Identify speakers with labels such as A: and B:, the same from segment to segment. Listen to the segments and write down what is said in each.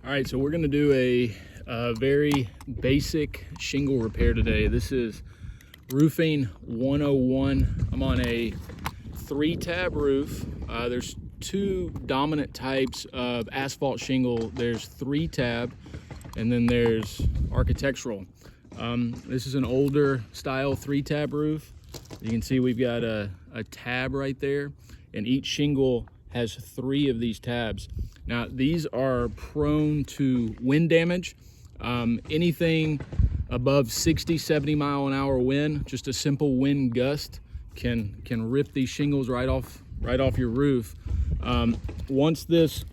A: All right, so we're gonna do a very basic shingle repair today. This is roofing 101. I'm on a 3-tab roof. There's two dominant types of asphalt shingle. There's 3-tab and then there's architectural. This is an older style 3-tab roof. You can see we've got a tab right there, and each shingle has 3 of these tabs. Now, these are prone to wind damage. Anything above 60, 70 mile an hour wind, just a simple wind gust can rip these shingles right off your roof. Once this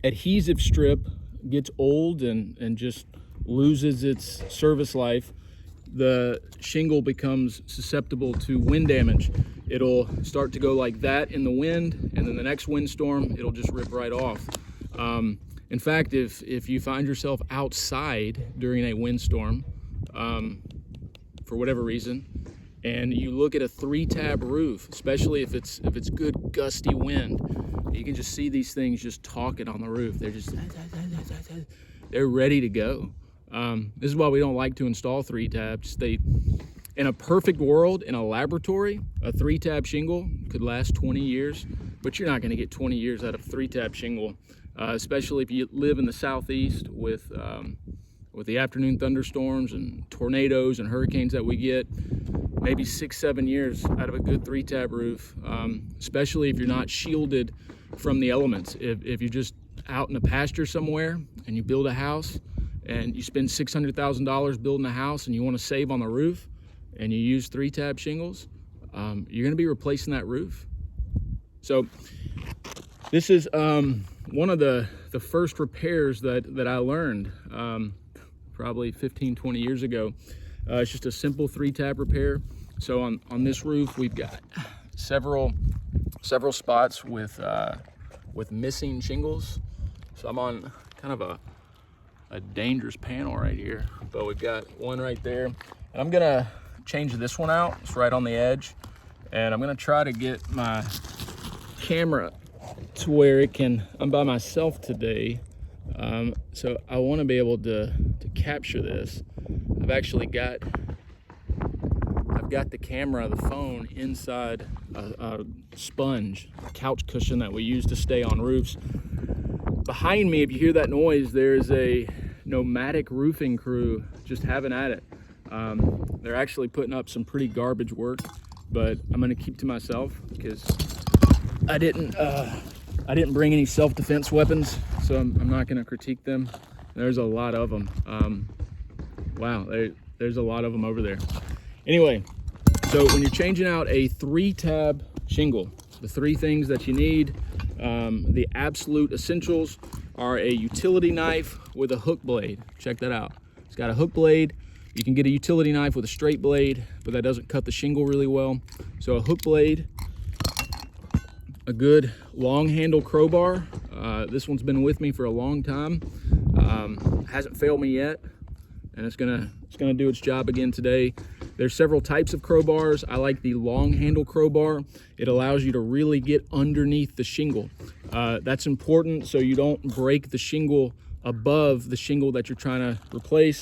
A: adhesive strip gets old and just loses its service life, the shingle becomes susceptible to wind damage. It'll start to go like that in the wind, and then the next windstorm, it'll just rip right off. In fact, if you find yourself outside during a windstorm, for whatever reason, and you look at a 3-tab roof, especially if it's good gusty wind, you can just see these things just talking on the roof. They're ready to go. This is why we don't like to install 3-tabs. In a perfect world, in a laboratory, a 3-tab shingle could last 20 years, but you're not going to get 20 years out of a 3-tab shingle, especially if you live in the southeast with the afternoon thunderstorms and tornadoes and hurricanes that we get. Maybe 6-7 years out of a good 3-tab roof, especially if you're not shielded from the elements. If you're just out in a pasture somewhere and you build a house and you spend $600,000 building a house and you want to save on the roof and you use 3-tab shingles, you're going to be replacing that roof. So this is one of the first repairs that I learned probably 15, 20 years ago. It's just a simple 3-tab repair. So on this roof, we've got several spots with missing shingles. So I'm on kind of a dangerous panel right here, but we've got one right there. And I'm gonna change this one out. It's right on the edge. And I'm gonna try to get my camera to where I'm by myself today. So I wanna be able to capture this. I've got the camera, the phone, inside a sponge, a couch cushion that we use to stay on roofs. Behind me, if you hear that noise, there's a nomadic roofing crew just having at it. They're actually putting up some pretty garbage work, but I'm gonna keep to myself because I didn't bring any self-defense weapons, so I'm not gonna critique them. There's a lot of them. Wow, there's a lot of them over there. Anyway, so when you're changing out a 3-tab shingle, the 3 things that you need, the absolute essentials are a utility knife with a hook blade. Check that out. It's got a hook blade. You can get a utility knife with a straight blade, but that doesn't cut the shingle really well. So a hook blade, a good long handle crowbar. This one's been with me for a long time. Hasn't failed me yet, and it's gonna do its job again today. There's several types of crowbars. I like the long handle crowbar. It allows you to really get underneath the shingle. That's important so you don't break the shingle above the shingle that you're trying to replace.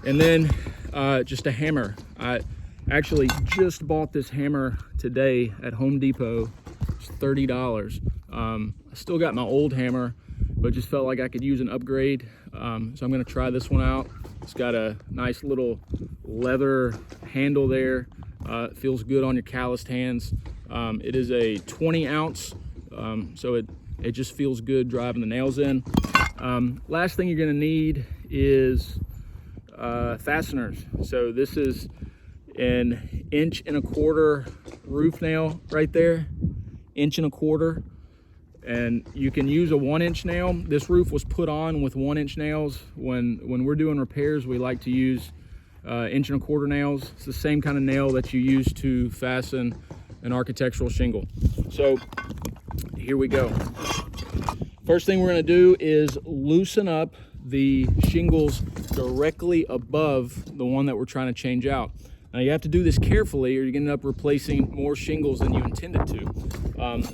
A: And then just a hammer. I actually just bought this hammer today at Home Depot. It's $30. I still got my old hammer, but just felt like I could use an upgrade. So I'm gonna try this one out. It's got a nice little leather handle there. It feels good on your calloused hands. It is a 20 ounce, so it just feels good driving the nails in. Last thing you're gonna need is fasteners. So this is an 1.25 inch roof nail right there, 1.25 inch. And you can use a 1-inch nail. This roof was put on with 1-inch nails. When we're doing repairs, we like to use 1.25 inch nails. It's the same kind of nail that you use to fasten an architectural shingle. So here we go. First thing we're gonna do is loosen up the shingles directly above the one that we're trying to change out. Now you have to do this carefully or you're gonna end up replacing more shingles than you intended to.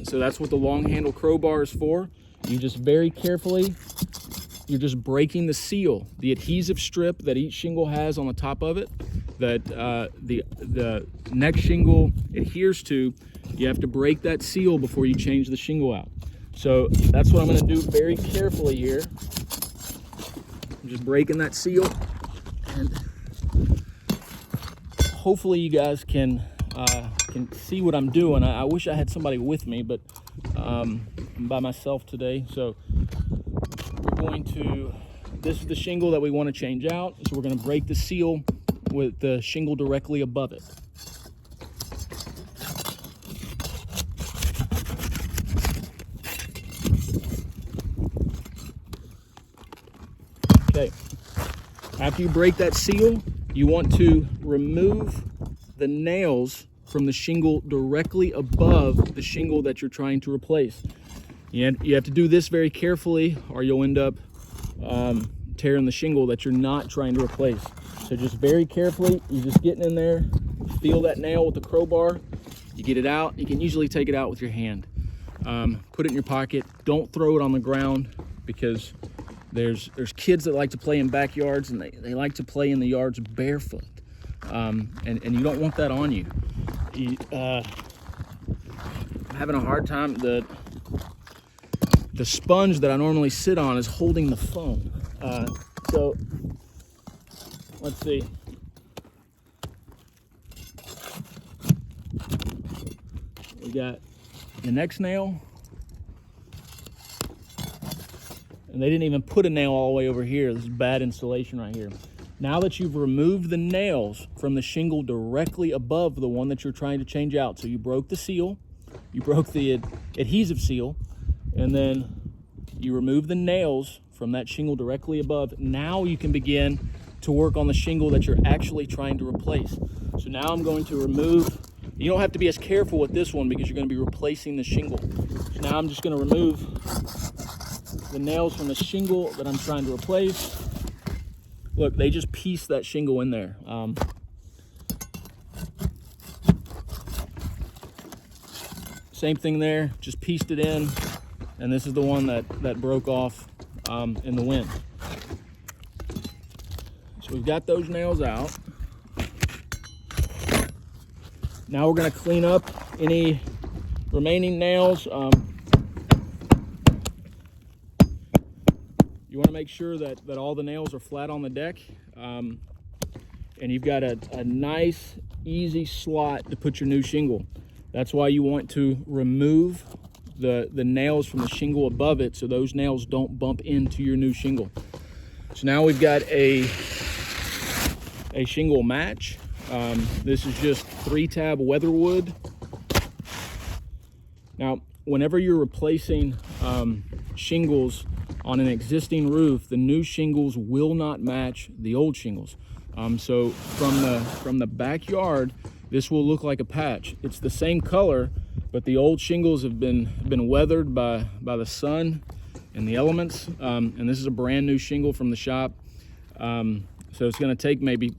A: So that's what the long handle crowbar is for. You just very carefully you're just breaking the seal, the adhesive strip that each shingle has on the top of it, that the next shingle adheres to. You have to break that seal before you change the shingle out. So that's what I'm going to do very carefully here. I'm just breaking that seal, and hopefully you guys can see what I'm doing. I wish I had somebody with me, but I'm by myself today. So we're going to, this is the shingle that we want to change out. So we're going to break the seal with the shingle directly above it. Okay, after you break that seal, you want to remove the nails from the shingle directly above the shingle that you're trying to replace. And you have to do this very carefully, or you'll end up tearing the shingle that you're not trying to replace. So just very carefully, you're just getting in there, feel that nail with the crowbar, you get it out. You can usually take it out with your hand. Put it in your pocket. Don't throw it on the ground, because there's kids that like to play in backyards, and they like to play in the yards barefoot. And you don't want that on you. I'm having a hard time. The sponge that I normally sit on is holding the phone. So let's see. We got the next nail. And they didn't even put a nail all the way over here. This is bad installation right here. Now that you've removed the nails from the shingle directly above the one that you're trying to change out, so you broke the seal, you broke the adhesive seal, and then you remove the nails from that shingle directly above, now you can begin to work on the shingle that you're actually trying to replace. So now I'm going to remove, you don't have to be as careful with this one because you're going to be replacing the shingle. So now I'm just going to remove the nails from the shingle that I'm trying to replace. Look, they just pieced that shingle in there. Same thing there, just pieced it in, and this is the one that broke off in the wind. So we've got those nails out. Now we're gonna clean up any remaining nails. You want to make sure that all the nails are flat on the deck, and you've got a nice, easy slot to put your new shingle. That's why you want to remove the nails from the shingle above it, so those nails don't bump into your new shingle. So now we've got a shingle match. This is just 3-tab weatherwood. Now, whenever you're replacing shingles on an existing roof, the new shingles will not match the old shingles. So from the backyard, this will look like a patch. It's the same color, but the old shingles have been weathered by the sun and the elements. And this is a brand new shingle from the shop. So it's going to take maybe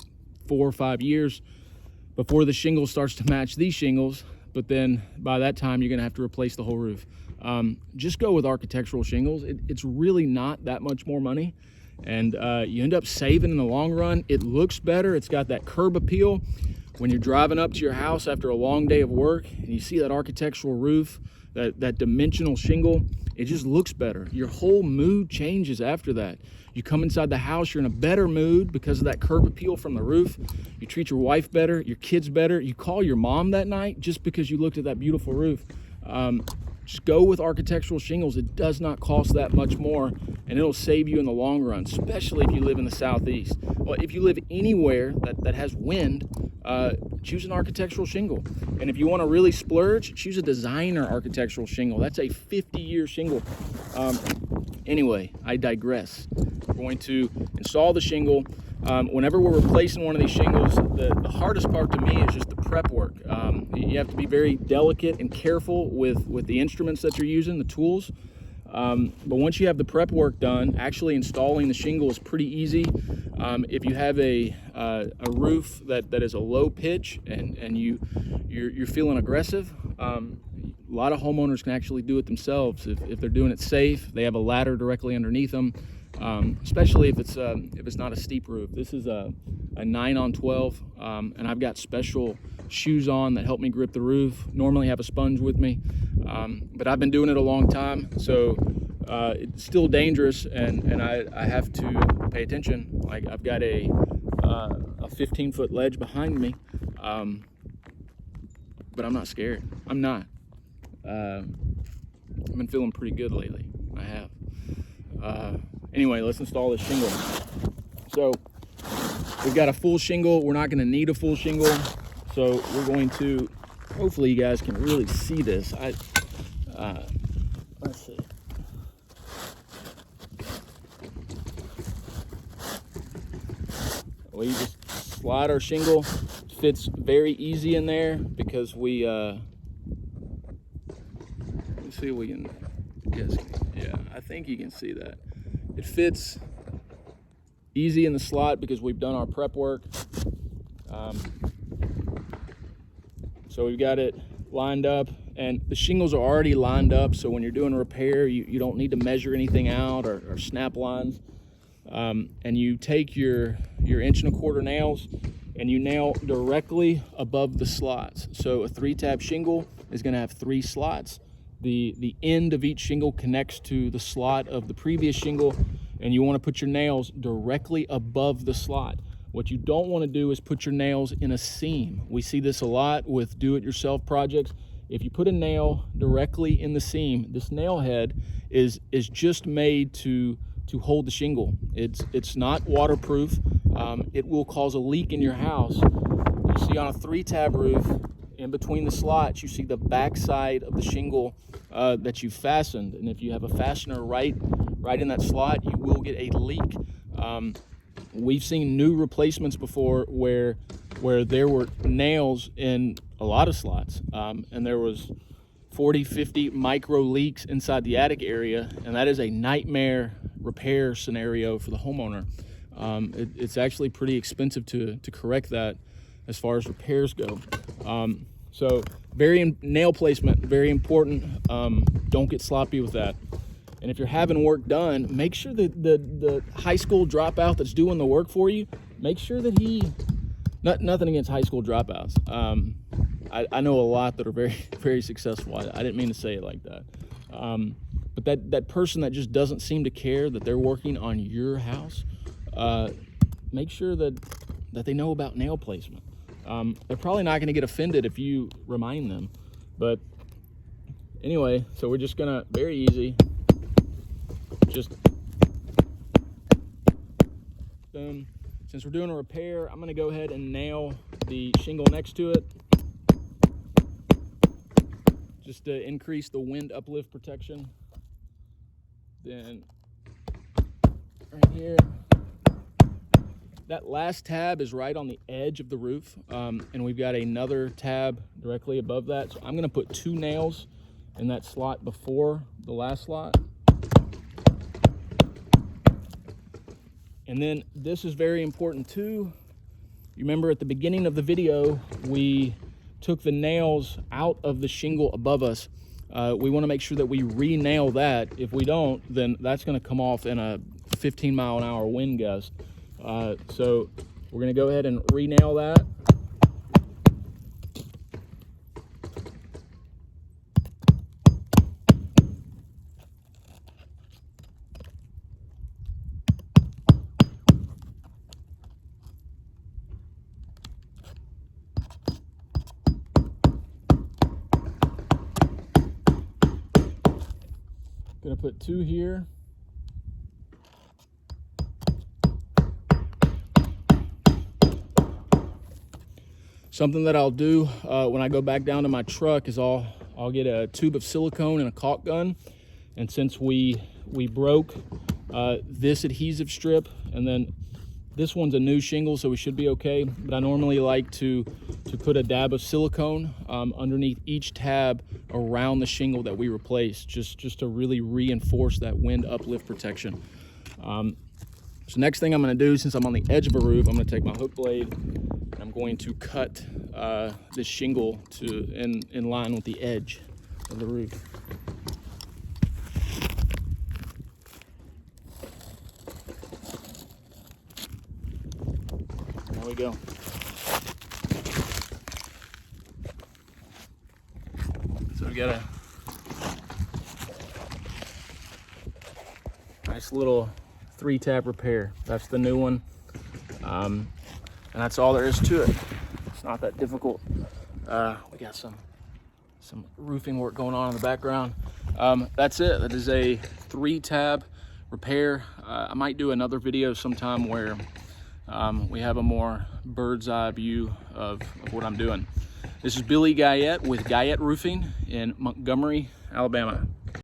A: 4 or 5 years before the shingle starts to match these shingles. But then by that time, you're going to have to replace the whole roof. Just go with architectural shingles. It's really not that much more money, and you end up saving in the long run. It looks better. It's got that curb appeal. When you're driving up to your house after a long day of work and you see that architectural roof, that dimensional shingle, it just looks better. Your whole mood changes after that. You come inside the house, you're in a better mood because of that curb appeal from the roof. You treat your wife better, your kids better. You call your mom that night just because you looked at that beautiful roof. Just go with architectural shingles. It does not cost that much more, and it'll save you in the long run, especially if you live in the Southeast. Well, if you live anywhere that has wind, choose an architectural shingle. And if you want to really splurge, choose a designer architectural shingle. That's a 50-year shingle. Anyway, I digress. We're going to install the shingle. Whenever we're replacing one of these shingles, the hardest part to me is just the prep work. You have to be very delicate and careful with the instruments that you're using, the tools. But once you have the prep work done, actually installing the shingle is pretty easy. If you have a roof that is a low pitch and you're feeling aggressive, a lot of homeowners can actually do it themselves if they're doing it safe. They have a ladder directly underneath them. especially if it's not a steep roof. This is a 9-on-12, and I've got special shoes on that help me grip the roof. Normally have a sponge with me, but I've been doing it a long time, so it's still dangerous, and I have to pay attention. Like, I've got a 15-foot ledge behind me, but I'm not scared. I'm not. I've been feeling pretty good lately. I have. Anyway, let's install this shingle. So we've got a full shingle. We're not going to need a full shingle, so we're going to, hopefully you guys can really see this. Let's see. We just slide our shingle. It fits very easy in there because we let's see if we can, yeah, I think you can see that. It fits easy in the slot because we've done our prep work. So we've got it lined up, and the shingles are already lined up, so when you're doing a repair, you don't need to measure anything out or snap lines. And you take your 1.25-inch nails and you nail directly above the slots. So a 3-tab shingle is going to have 3 slots. The end of each shingle connects to the slot of the previous shingle, and you want to put your nails directly above the slot. What you don't want to do is put your nails in a seam. We see this a lot with do-it-yourself projects. If you put a nail directly in the seam, this nail head is just made to hold the shingle. It's not waterproof. It will cause a leak in your house. You see on a 3-tab roof, in between the slots, you see the back side of the shingle that you fastened, and if you have a fastener right in that slot, you will get a leak. We've seen new replacements before where there were nails in a lot of slots, and there was 40-50 micro leaks inside the attic area, and that is a nightmare repair scenario for the homeowner. It's actually pretty expensive to correct that as far as repairs go. So nail placement, very important. Don't get sloppy with that. And if you're having work done, make sure that the high school dropout that's doing the work for you, make sure that nothing against high school dropouts. I know a lot that are very, very successful. I didn't mean to say it like that. But that person that just doesn't seem to care that they're working on your house, make sure that they know about nail placement. They're probably not going to get offended if you remind them. But anyway, so we're just going to, very easy, just boom. Since we're doing a repair, I'm going to go ahead and nail the shingle next to it, just to increase the wind uplift protection. Then right here, that last tab is right on the edge of the roof, and we've got another tab directly above that. So I'm going to put 2 nails in that slot before the last slot. And then this is very important too. You remember at the beginning of the video, we took the nails out of the shingle above us. We want to make sure that we re-nail that. If we don't, then that's going to come off in a 15-mile-an-hour wind gust. So we're going to go ahead and re-nail that. Going to put 2 here. Something that I'll do when I go back down to my truck is I'll get a tube of silicone and a caulk gun. And since we broke this adhesive strip, and then this one's a new shingle, so we should be okay. But I normally like to put a dab of silicone underneath each tab around the shingle that we replaced, just to really reinforce that wind uplift protection. So next thing I'm going to do, since I'm on the edge of a roof, I'm going to take my hook blade and I'm going to cut this shingle in line with the edge of the roof. we go. So we got a nice little 3-tab repair. That's the new one. And that's all there is to it. It's not that difficult. We got some roofing work going on in the background. That's it. That is a 3-tab repair. I might do another video sometime where we have a more bird's eye view of what I'm doing. This is Billy Guyette with Guyette Roofing in Montgomery, Alabama.